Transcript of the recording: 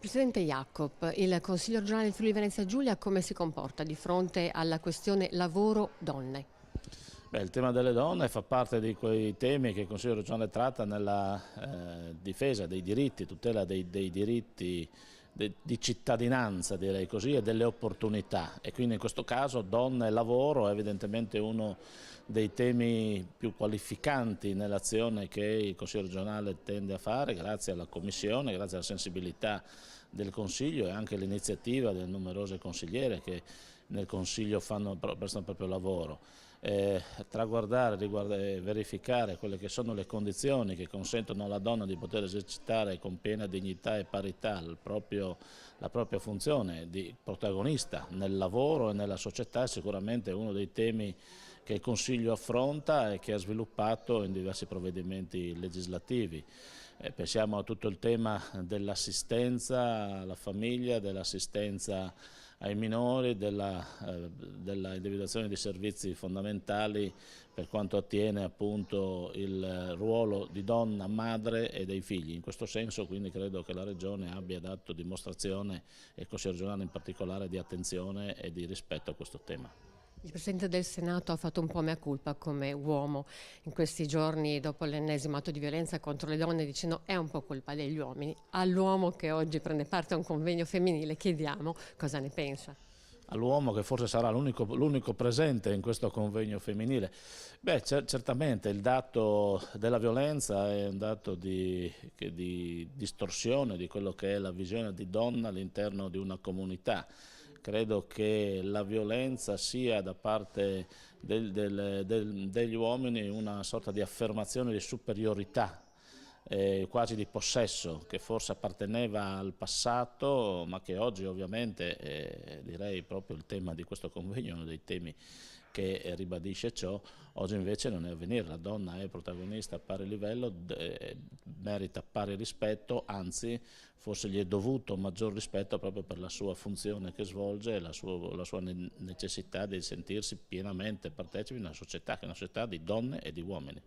Presidente Jacob, il Consiglio regionale del Friuli Venezia Giulia come si comporta di fronte alla questione lavoro-donne? Il tema delle donne fa parte di quei temi che il Consiglio regionale tratta nella difesa dei diritti, tutela dei diritti di cittadinanza, direi così, e delle opportunità, e quindi in questo caso donne e lavoro è evidentemente uno dei temi più qualificanti nell'azione che il Consiglio regionale tende a fare grazie alla Commissione, grazie alla sensibilità del Consiglio e anche l'iniziativa delle numerose consigliere che nel Consiglio prestano proprio lavoro. Traguardare e verificare quelle che sono le condizioni che consentono alla donna di poter esercitare con piena dignità e parità la propria funzione di protagonista nel lavoro e nella società è sicuramente uno dei temi che il Consiglio affronta e che ha sviluppato in diversi provvedimenti legislativi. Pensiamo a tutto il tema dell'assistenza alla famiglia, dell'assistenza ai minori, della individuazione di servizi fondamentali per quanto attiene appunto il ruolo di donna, madre e dei figli. In questo senso quindi credo che la Regione abbia dato dimostrazione, e il Consiglio regionale in particolare, di attenzione e di rispetto a questo tema. Il Presidente del Senato ha fatto un po' mea culpa come uomo in questi giorni dopo l'ennesimo atto di violenza contro le donne, dicendo è un po' colpa degli uomini. All'uomo che oggi prende parte a un convegno femminile chiediamo cosa ne pensa. All'uomo che forse sarà l'unico presente in questo convegno femminile. Certamente il dato della violenza è un dato di distorsione di quello che è la visione di donna all'interno di una comunità. Credo che la violenza sia da parte degli uomini una sorta di affermazione di superiorità, quasi di possesso, che forse apparteneva al passato ma che oggi ovviamente, direi proprio il tema di questo convegno è uno dei temi che ribadisce ciò. Oggi invece non è avvenire, la donna è protagonista a pari livello, merita pari rispetto, anzi forse gli è dovuto maggior rispetto proprio per la sua funzione che svolge e la sua necessità di sentirsi pienamente partecipe in una società che è una società di donne e di uomini.